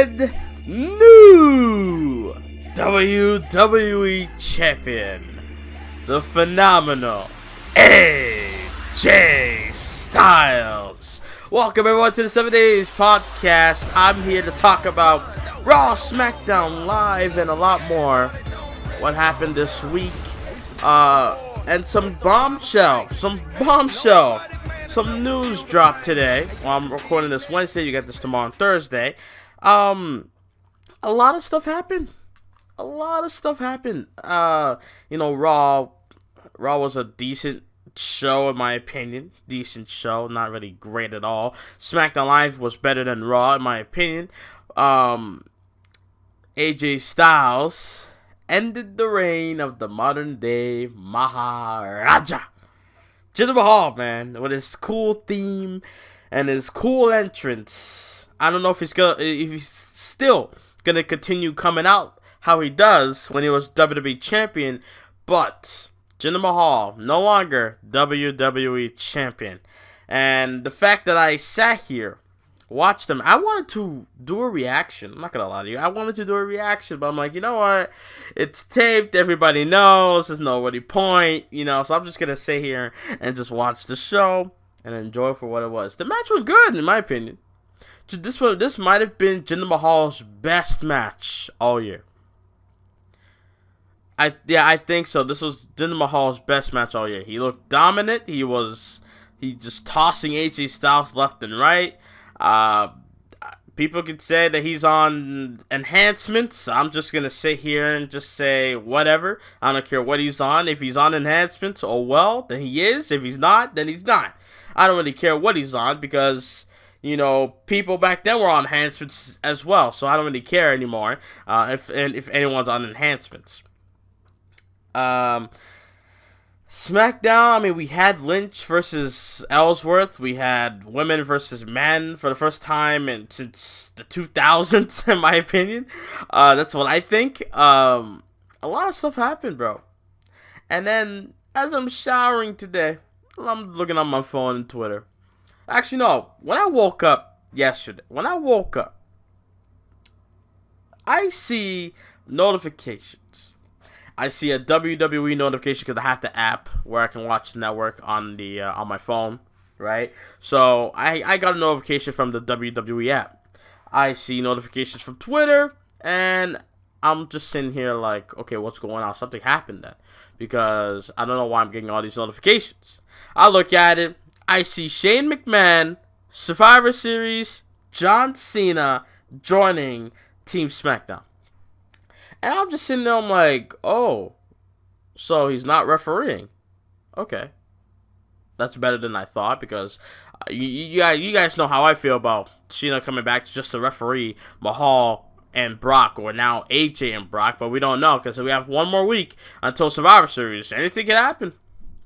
and new WWE Champion, the phenomenal AJ Styles. Welcome everyone to the 7 Days Podcast. I'm here to talk about Raw, SmackDown Live, and a lot more. What happened this week, and some news dropped today. Well, I'm recording this Wednesday. You get this tomorrow on Thursday. A lot of stuff happened. Raw was a decent show in my opinion. Decent show, not really great at all. SmackDown Live was better than Raw in my opinion. AJ Styles ended the reign of the modern day Maharaja. Jinder Mahal, man, with his cool theme and his cool entrance. I don't know if he's still gonna continue coming out how he does when he was WWE champion, but Jinder Mahal no longer WWE champion. And the fact that I sat here, watched him, I wanted to do a reaction. I'm not gonna lie to you. I wanted to do a reaction, but I'm like, you know what? It's taped. Everybody knows. There's no really point, So I'm just gonna sit here and just watch the show and enjoy it for what it was. The match was good, in my opinion. This might have been Jinder Mahal's best match all year. I think so. This was Jinder Mahal's best match all year. He looked dominant. He just tossing AJ Styles left and right. People could say that he's on enhancements. I'm just gonna sit here and just say whatever. I don't care what he's on. If he's on enhancements, oh well, then he is. If he's not, then he's not. I don't really care what he's on because people back then were on enhancements as well. So I don't really care anymore. If anyone's on enhancements. SmackDown, we had Lynch versus Ellsworth. We had women versus men for the first time since the 2000s, in my opinion. That's what I think. A lot of stuff happened, bro. And then, as I'm showering today, I'm looking on my phone and Twitter. Actually, no. When I woke up yesterday, I see notifications. I see a WWE notification because I have the app where I can watch the network on my phone, right? So I got a notification from the WWE app. I see notifications from Twitter, and I'm just sitting here like, okay, what's going on? Something happened then, because I don't know why I'm getting all these notifications. I look at it, I see Shane McMahon, Survivor Series, John Cena joining Team SmackDown. And I'm just sitting there, I'm like, oh, so he's not refereeing. Okay. That's better than I thought, because you guys know how I feel about Cena coming back just to referee Mahal and Brock, or now AJ and Brock, but we don't know because we have one more week until Survivor Series. Anything can happen.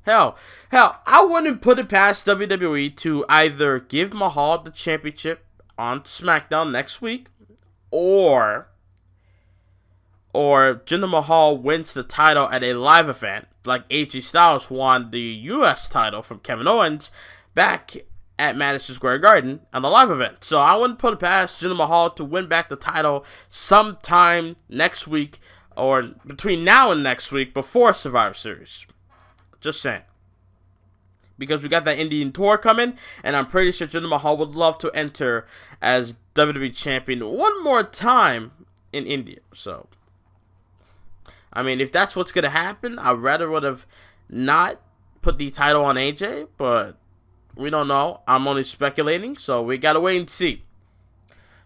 Hell, I wouldn't put it past WWE to either give Mahal the championship on SmackDown next week, or Jinder Mahal wins the title at a live event, like AJ Styles won the U.S. title from Kevin Owens back at Madison Square Garden on the live event. So I wouldn't put it past Jinder Mahal to win back the title sometime next week, or between now and next week, before Survivor Series. Just saying. Because we got that Indian tour coming, and I'm pretty sure Jinder Mahal would love to enter as WWE champion one more time in India. So if that's what's going to happen, I rather would have not put the title on AJ, but we don't know. I'm only speculating, so we got to wait and see.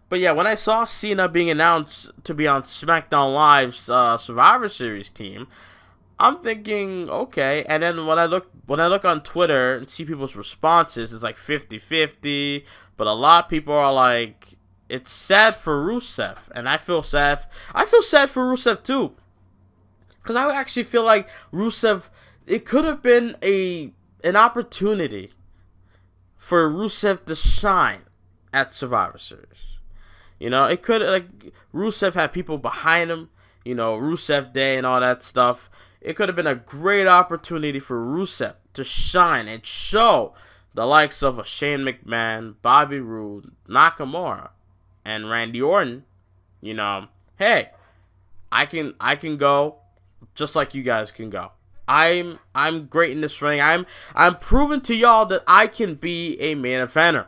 But yeah, when I saw Cena being announced to be on SmackDown Live's Survivor Series team, I'm thinking, okay. And then when I look on Twitter and see people's responses, it's like 50-50, but a lot of people are like, it's sad for Rusev, and I feel sad for Rusev too. Because I actually feel like Rusev, it could have been an opportunity for Rusev to shine at Survivor Series. It could, Rusev had people behind him, Rusev Day and all that stuff. It could have been a great opportunity for Rusev to shine and show the likes of a Shane McMahon, Bobby Roode, Nakamura, and Randy Orton Hey, I can go just like you guys can go. I'm great in this ring. I'm proving to y'all that I can be a main eventer.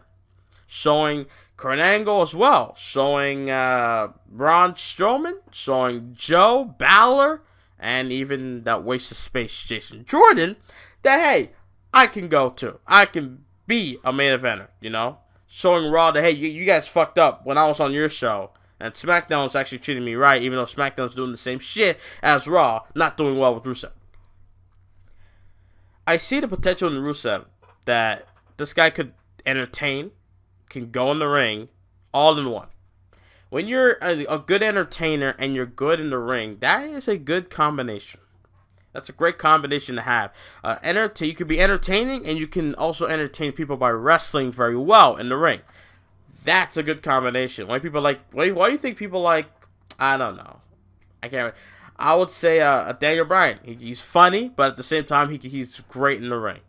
Showing Kurt Angle as well. Showing Braun Strowman. Showing Joe, Balor, and even that waste of space Jason Jordan. That hey, I can go too. I can be a main eventer. Showing Raw that hey, you guys fucked up when I was on your show. And SmackDown was actually treating me right, even though SmackDown's doing the same shit as Raw, not doing well with Rusev. I see the potential in Rusev that this guy could entertain, can go in the ring, all in one. When you're a good entertainer and you're good in the ring, that is a good combination. That's a great combination to have. You could be entertaining, and you can also entertain people by wrestling very well in the ring. That's a good combination. Why do you think people like? I don't know. I would say Daniel Bryan. He's funny, but at the same time, he's great in the ring.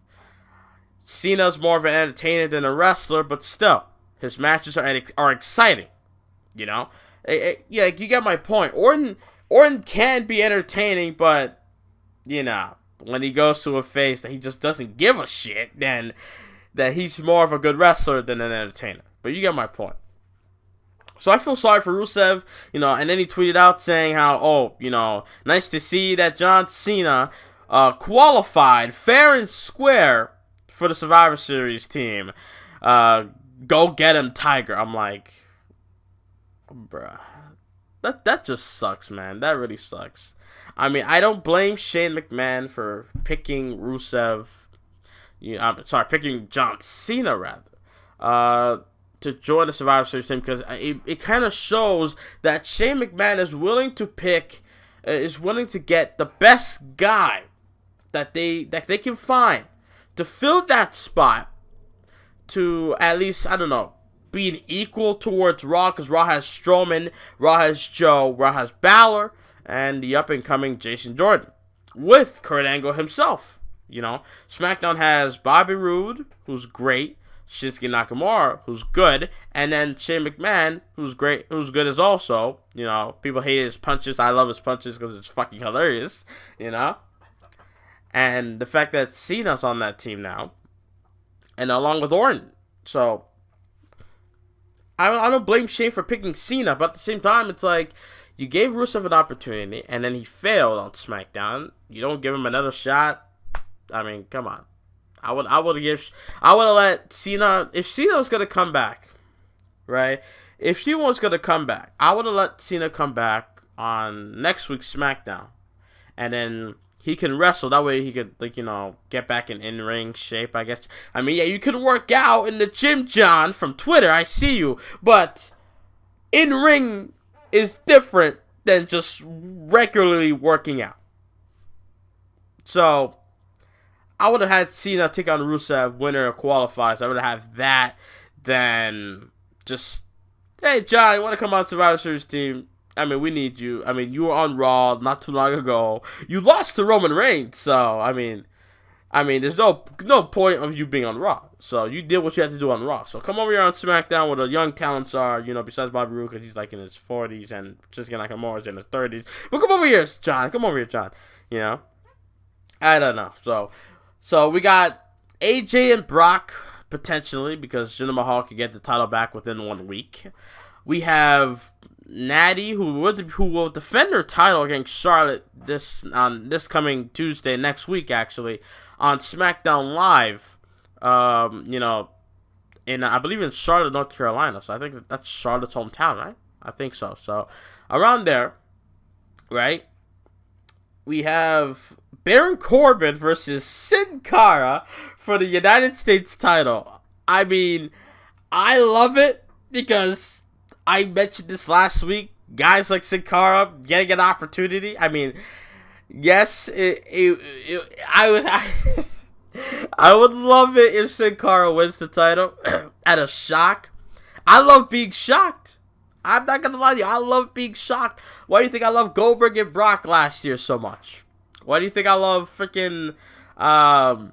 Cena's more of an entertainer than a wrestler, but still, his matches are exciting. Yeah, you get my point. Orton can be entertaining, but when he goes to a face that he just doesn't give a shit, then that he's more of a good wrestler than an entertainer. But you get my point. So I feel sorry for Rusev, and then he tweeted out saying how, nice to see that John Cena qualified fair and square for the Survivor Series team. Go get him, Tiger. I'm like, bruh. That just sucks, man. That really sucks. I mean, I don't blame Shane McMahon for picking Rusev. Picking John Cena, rather. To join the Survivor Series team, because it kind of shows that Shane McMahon is willing to get the best guy that they can find to fill that spot, to at least, I don't know, be an equal towards Raw, because Raw has Strowman, Raw has Joe, Raw has Balor, and the up-and-coming Jason Jordan, with Kurt Angle himself. SmackDown has Bobby Roode, who's great, Shinsuke Nakamura, who's good, and then Shane McMahon, who's great, who's good as also. People hate his punches. I love his punches because it's fucking hilarious. And the fact that Cena's on that team now, and along with Orton, so I don't blame Shane for picking Cena, but at the same time, it's like you gave Rusev an opportunity, and then he failed on SmackDown. You don't give him another shot. I mean, come on. I would have let Cena, if Cena was gonna come back, right? If she was gonna come back, I would have let Cena come back on next week's SmackDown, and then he can wrestle. That way he could get back in ring shape, I guess. I mean, yeah, you can work out in the gym, John, from Twitter. I see you, but in ring is different than just regularly working out. So I would have had Cena take on Rusev, winner qualifies. I would have that than just, hey, John, you want to come on Survivor Series team? I mean, we need you. I mean, you were on Raw not too long ago. You lost to Roman Reigns, so, I mean, there's no point of you being on Raw. So, you did what you had to do on Raw. So, come over here on SmackDown where the young talents are, besides Bobby Roode, because he's, in his 40s, and Shinsuke Nakamura's in his 30s. But come over here, John. I don't know. So we got AJ and Brock, potentially, because Jinder Mahal could get the title back within 1 week. We have Natty, who will defend her title against Charlotte this coming Tuesday, next week, actually, on SmackDown Live, I believe in Charlotte, North Carolina. So I think that's Charlotte's hometown, right? I think so. So around there, right? We have Baron Corbin versus Sin Cara for the United States title. I mean, I love it because I mentioned this last week. Guys like Sin Cara getting an opportunity. I mean, yes, I would love it if Sin Cara wins the title at a shock. I love being shocked. I'm not going to lie to you. I love being shocked. Why do you think I love Goldberg and Brock last year so much? Why do you think I love freaking, I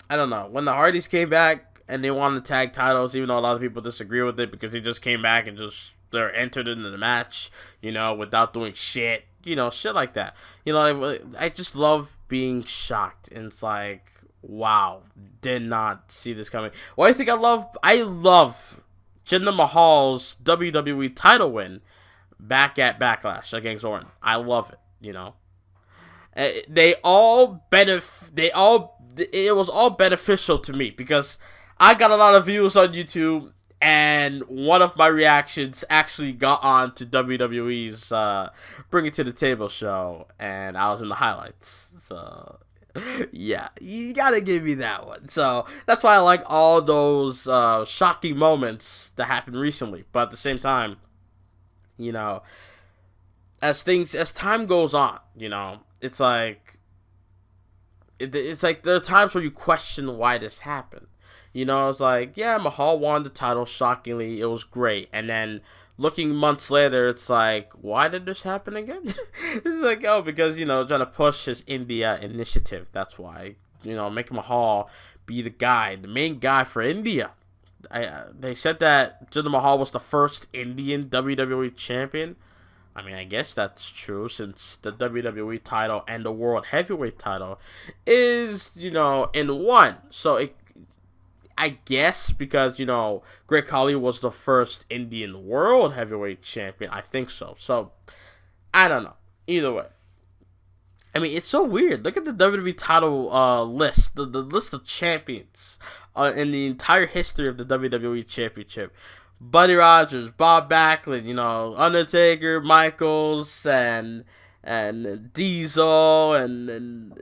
don't know, when the Hardys came back and they won the tag titles, even though a lot of people disagree with it because they just came back and just they're entered into the match, without doing shit, shit like that. I just love being shocked, and it's like, wow, did not see this coming. What do you think I love? I love Jinder Mahal's WWE title win back at Backlash against Orton. I love it, It was all beneficial to me because I got a lot of views on YouTube, and one of my reactions actually got on to WWE's Bring It to the Table show, and I was in the highlights. So, yeah, you gotta give me that one. So, that's why I like all those shocking moments that happened recently. But at the same time, as time goes on, it's like, there are times where you question why this happened. It's like, yeah, Mahal won the title shockingly. It was great. And then looking months later, it's like, why did this happen again? It's like, oh, because, trying to push his India initiative. That's why, make Mahal be the main guy for India. They said that Jinder Mahal was the first Indian WWE champion. I mean, I guess that's true since the WWE title and the World Heavyweight title is, in one. So I guess because, Great Khali was the first Indian World Heavyweight Champion. I think so. So, I don't know. Either way. I mean, it's so weird. Look at the WWE title list. The list of champions in the entire history of the WWE Championship. Buddy Rogers, Bob Backlund, Undertaker, Michaels, and Diesel, and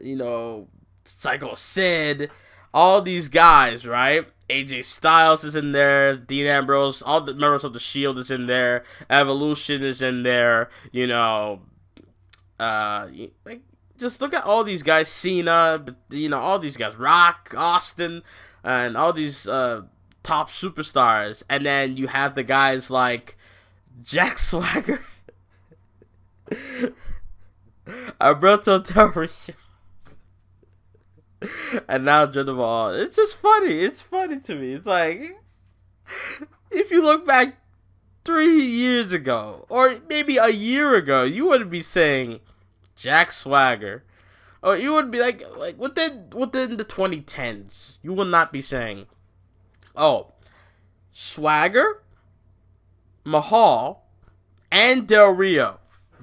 Psycho Sid. All these guys, right? AJ Styles is in there. Dean Ambrose. All the members of the Shield is in there. Evolution is in there. Just look at all these guys. Cena, all these guys. Rock, Austin, and all these top superstars. And then you have the guys like Jack Swagger, Alberto Del Rio, and now Jinder Mahal. It's just funny. It's funny to me. It's like, if you look back 3 years ago, or maybe a year ago, you wouldn't be saying Jack Swagger. Or you would be like within the 2010s, you will not be saying, oh, Swagger, Mahal, and Del Rio,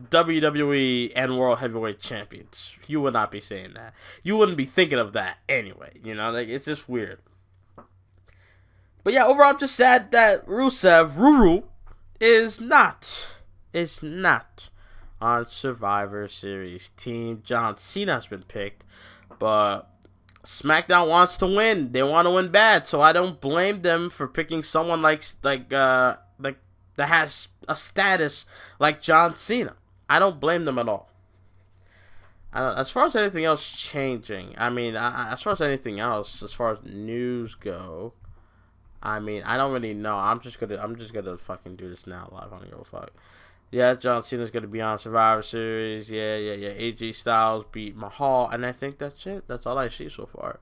WWE and World Heavyweight Champions. You would not be saying that. You wouldn't be thinking of that anyway. It's just weird. But yeah, overall, I'm just sad that Ruru is not on Survivor Series team. John Cena has been picked, but SmackDown wants to win. They want to win bad, so I don't blame them for picking someone like that has a status like John Cena. I don't blame them at all. As far as anything else changing, as far as anything else, as far as news go, I don't really know. I'm just gonna fucking do this now live. I don't give a fuck. Yeah, John Cena's gonna be on Survivor Series. Yeah. AJ Styles beat Mahal, and I think that's it. That's all I see so far.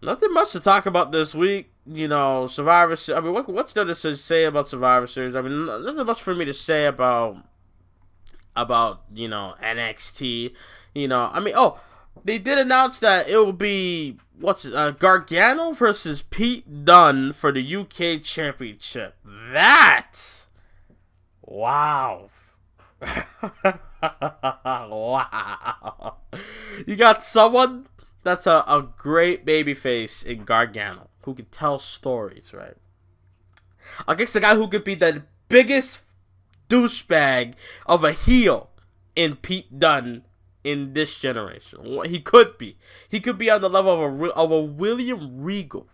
Nothing much to talk about this week. Survivor Series. What's there to say about Survivor Series? Nothing much for me to say about NXT. They did announce that it will be Gargano versus Pete Dunne for the UK Championship. Wow. Wow. You got someone that's a great babyface in Gargano who can tell stories, right? Against the guy who could be the biggest douchebag of a heel in Pete Dunne in this generation. He could be. He could be on the level of a William Regal,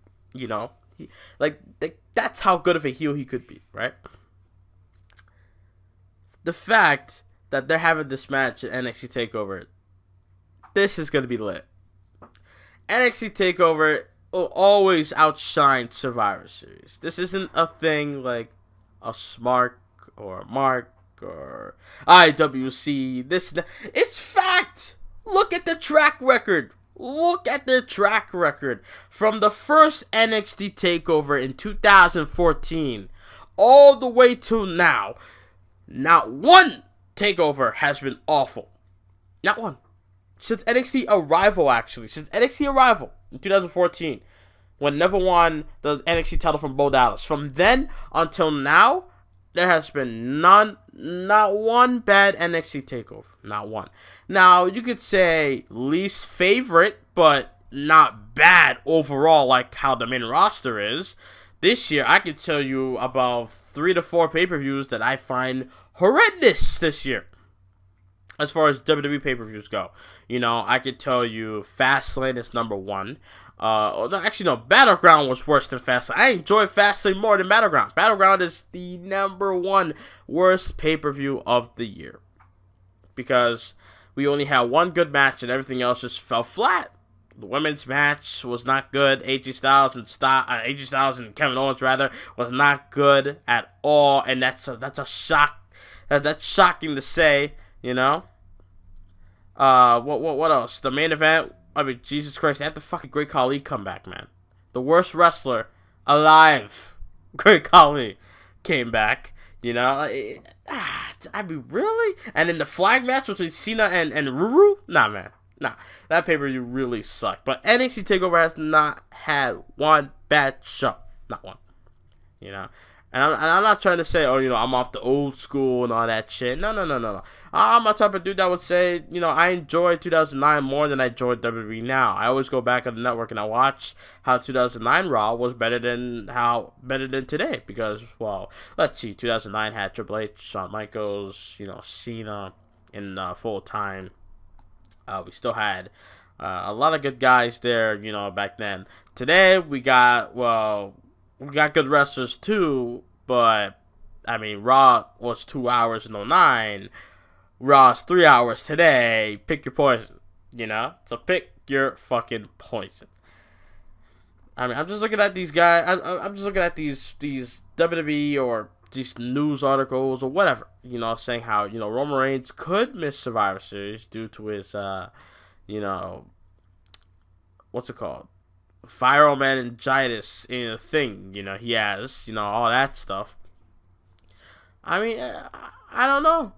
that's how good of a heel he could be, right? The fact that they're having this match at NXT TakeOver, this is going to be lit. NXT TakeOver will always outshine Survivor Series. This isn't a thing like a Smart or a Mark or IWC. It's fact. Look at the track record. Look at their track record from the first NXT TakeOver in 2014 all the way to now, not one takeover has been awful. Not one. Since NXT Arrival, actually. Since NXT Arrival in 2014, when Neville won the NXT title from Bo Dallas. From then until now, there has been not one bad NXT takeover. Not one. Now, you could say least favorite, but not bad overall like how the main roster is. This year, I could tell you about 3 to 4 pay-per-views that I find horrendous this year. As far as WWE pay-per-views go, I could tell you Fastlane is number 1. No, Battleground was worse than Fastlane. I enjoy Fastlane more than Battleground. Battleground is the number 1 worst pay-per-view of the year. Because we only had one good match and everything else just fell flat. The women's match was not good. AJ Styles and Kevin Owens was not good at all, and that's a shock. That's shocking to say. What else? The main event. I mean, Jesus Christ, they had the fucking Great Khali come back, man. The worst wrestler alive, Great Khali, came back. I mean, really? And in the flag match between Cena and Ruru? Nah, man. Nah, that pay-per-view really sucked. But NXT TakeOver has not had one bad show. Not one. And I'm not trying to say, I'm off the old school and all that shit. No. I'm the type of dude that would say, I enjoyed 2009 more than I enjoyed WWE now. I always go back on the network and I watch how 2009 Raw was better than today. Because, well, let's see, 2009 had Triple H, Shawn Michaels, Cena in full time. We still had a lot of good guys there, back then. Today, we got good wrestlers too, but, I mean, Raw was 2 hours in 09. Raw's 3 hours today. Pick your poison, So pick your fucking poison. I mean, I'm just looking at these guys. I'm just looking at these WWE or these news articles or whatever, saying how, Roman Reigns could miss Survivor Series due to his, what's it called? Fibromyalgia in a thing, he has, all that stuff. I mean, I don't know.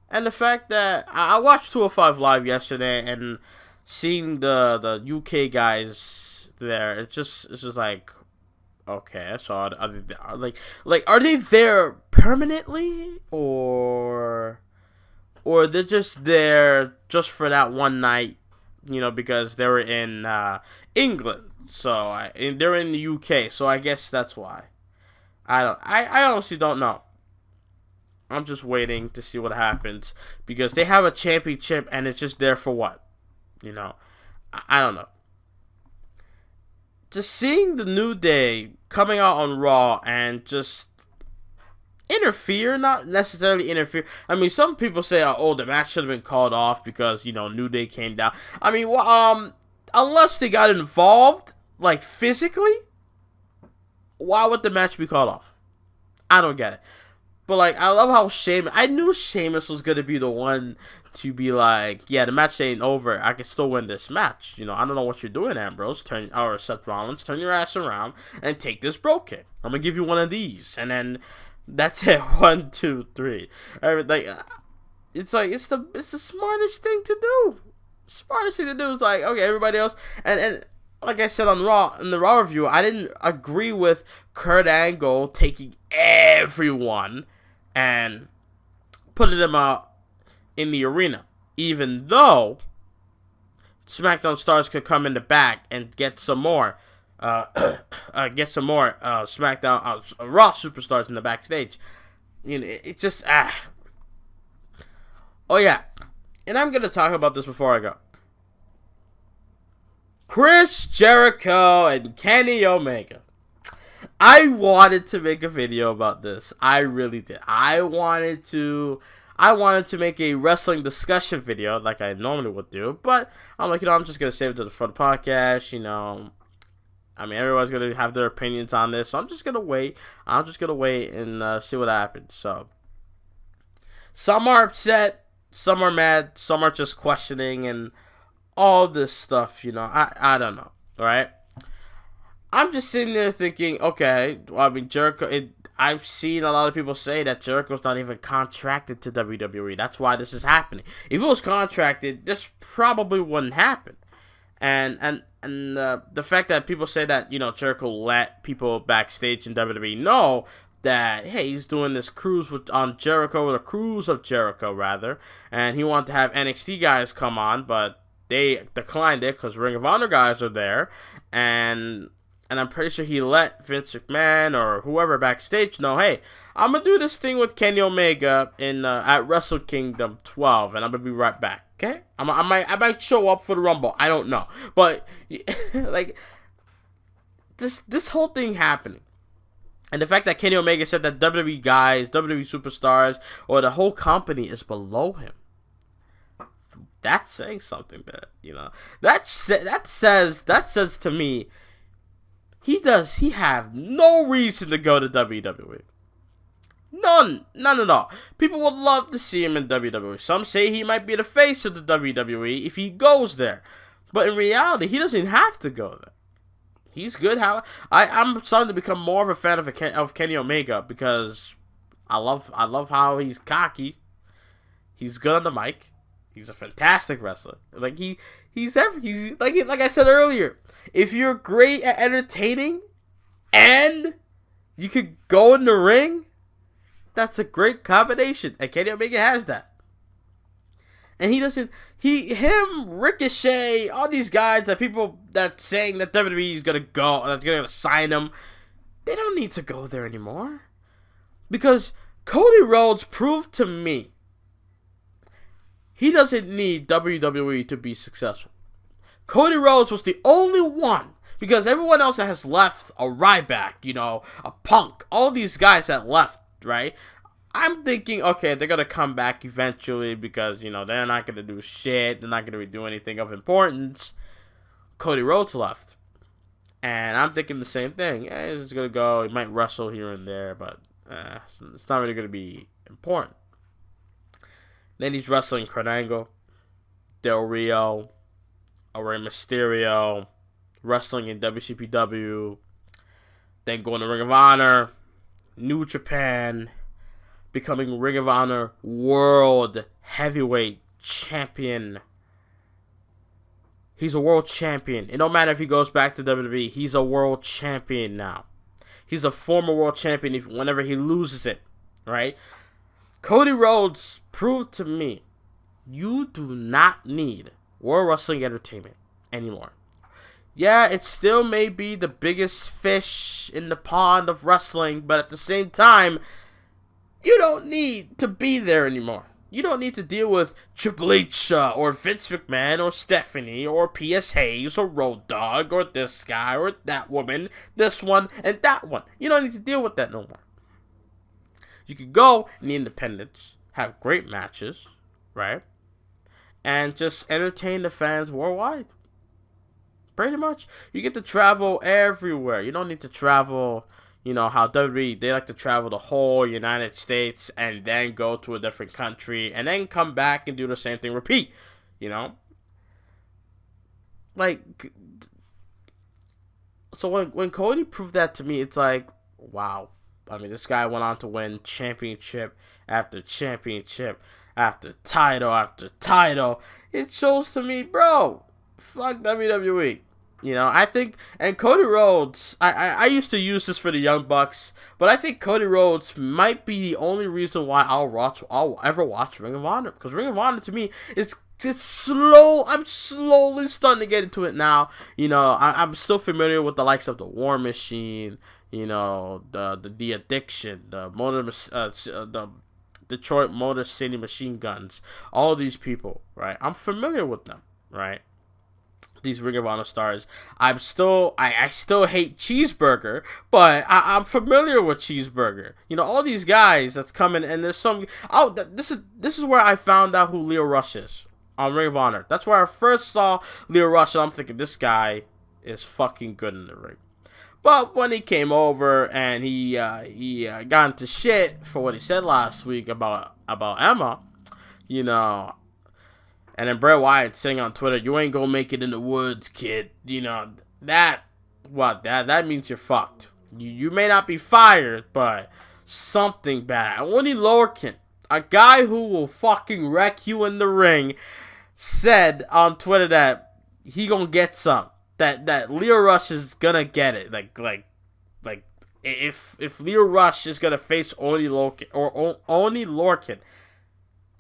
And the fact that I watched 205 Live yesterday and seeing the UK guys there, it's just like, okay, so are they there permanently or they're just there just for that one night, because they were in England. So they're in the UK, so I guess that's why. I honestly don't know. I'm just waiting to see what happens because they have a championship and it's just there for what? I don't know. Just seeing the New Day coming out on Raw and just interfere, not necessarily interfere. I mean, some people say, the match should have been called off because, New Day came down. I mean, unless they got involved, like, physically, why would the match be called off? I don't get it. But, like, I love how I knew Sheamus was going to be the one to be like, yeah, the match ain't over. I can still win this match. I don't know what you're doing, Ambrose. Or Seth Rollins. Turn your ass around and take this bro kick. I'm going to give you one of these. And then that's it. 1, 2, 3. It's the smartest thing to do. Smartest thing to do is like, okay, everybody else. And like I said on Raw, in the Raw review, I didn't agree with Kurt Angle taking everyone and putting them out in the arena, even though SmackDown stars could come in the back and get some more SmackDown Raw superstars in the backstage. It just Oh yeah, and I'm gonna talk about this before I go. Chris Jericho and Kenny Omega. I wanted to make a video about this. I really did. I wanted to make a wrestling discussion video like I normally would do, but I'm like, I'm just going to save it to the front podcast, I mean, everyone's going to have their opinions on this, so I'm just going to wait. And see what happens. So, some are upset, some are mad, some are just questioning, and all this stuff, I don't know, all right? I'm just sitting there thinking, okay, well, I mean, Jericho. I've seen a lot of people say that Jericho's not even contracted to WWE. That's why this is happening. If it was contracted, this probably wouldn't happen. And the fact that people say that Jericho let people backstage in WWE know that hey, he's doing this cruise on Jericho, or the cruise of Jericho rather, and he wanted to have NXT guys come on, but they declined it because Ring of Honor guys are there, and I'm pretty sure he let Vince McMahon or whoever backstage know, hey, I'm gonna do this thing with Kenny Omega in at Wrestle Kingdom 12, and I'm gonna be right back. Okay, I might show up for the Rumble. I don't know, but like this whole thing happening, and the fact that Kenny Omega said that WWE guys, WWE superstars, or the whole company is below him. That's saying something that says to me he have no reason to go to WWE. None at all. People would love to see him in WWE. Some say he might be the face of the WWE if he goes there, but in reality, he doesn't have to go there. He's good. I'm starting to become more of a fan of Kenny Omega because I love how he's cocky. He's good on the mic. He's a fantastic wrestler. Like he's like I said earlier. If you're great at entertaining and you could go in the ring, that's a great combination. And Kenny Omega has that. And Ricochet, all these guys that people that saying that WWE is gonna go, that's gonna sign him, they don't need to go there anymore. Because Cody Rhodes proved to me he doesn't need WWE to be successful. Cody Rhodes was the only one, because everyone else that has left, a Ryback, a Punk, all these guys that left, right? I'm thinking, okay, they're going to come back eventually because, they're not going to do shit. They're not going to do anything of importance. Cody Rhodes left. And I'm thinking the same thing. Yeah, he's going to go. He might wrestle here and there, but it's not really going to be important. Then he's wrestling Kurt Angle, Del Rio, Rey Mysterio, wrestling in WCPW, then going to Ring of Honor, New Japan, becoming Ring of Honor World Heavyweight Champion. He's a world champion. It don't matter if he goes back to WWE, he's a world champion now. He's a former world champion whenever he loses it, right? Cody Rhodes proved to me you do not need World Wrestling Entertainment anymore. Yeah, it still may be the biggest fish in the pond of wrestling, but at the same time, you don't need to be there anymore. You don't need to deal with Triple H or Vince McMahon or Stephanie or P.S. Hayes or Road Dogg or this guy or that woman, this one and that one. You don't need to deal with that no more. You could go in the independents, have great matches, right? And just entertain the fans worldwide. Pretty much. You get to travel everywhere. You don't need to travel, how WWE, they like to travel the whole United States and then go to a different country and then come back and do the same thing, repeat, Like, so when Cody proved that to me, it's like, wow. I mean, this guy went on to win championship after championship after title after title. It shows to me, bro, fuck WWE. I think, and Cody Rhodes, I used to use this for the Young Bucks, but I think Cody Rhodes might be the only reason why I'll ever watch Ring of Honor, because Ring of Honor to me it's slow. I'm slowly starting to get into it now. I'm still familiar with the likes of the War Machine, the Addiction, the Detroit Motor City Machine Guns, all these people, right? I'm familiar with them, right? These Ring of Honor stars. I still hate Cheeseburger, but I'm familiar with Cheeseburger. All these guys that's coming, and there's some. Oh, this is where I found out who Leo Rush is on Ring of Honor. That's where I first saw Leo Rush, and I'm thinking this guy is fucking good in the ring. But when he came over and he got into shit for what he said last week about Emma, and then Bray Wyatt saying on Twitter, "You ain't gonna make it in the woods, kid." That what? That means you're fucked. You may not be fired, but something bad. Only Lorcan, a guy who will fucking wreck you in the ring, said on Twitter that he gonna get some. That Leo Rush is gonna get it. Like if Leo Rush is gonna face Oni Lorcan or Oni Lorcan,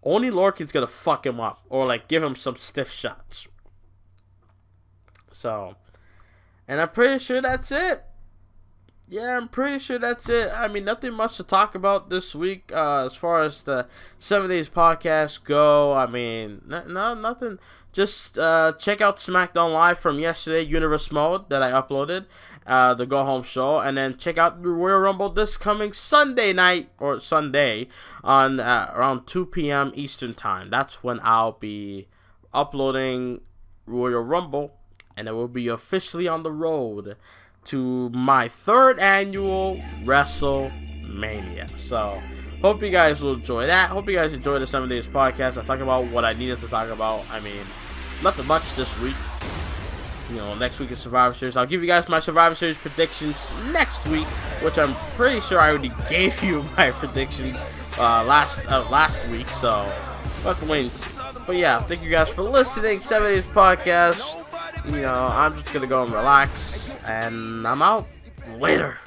Oni Lorcan's gonna fuck him up or like give him some stiff shots. So, and I'm pretty sure that's it. Yeah, I'm pretty sure that's it. I mean, nothing much to talk about this week as far as the 7 Days podcast go. I mean, no, nothing. Just check out SmackDown Live from yesterday, Universe Mode, that I uploaded, the Go Home show. And then check out the Royal Rumble this coming Sunday night, or Sunday, on around 2 p.m. Eastern Time. That's when I'll be uploading Royal Rumble. And it will be officially on the road to my 3rd annual WrestleMania. So, hope you guys will enjoy that. Hope you guys enjoy the 7 Days podcast. I talk about what I needed to talk about. I mean, nothing much this week. You know, next week is Survivor Series. I'll give you guys my Survivor Series predictions next week, which I'm pretty sure I already gave you my predictions last week. So, fuck wins. But yeah, thank you guys for listening. 7 Days podcast. You know, I'm just gonna go and relax, and I'm out. Later.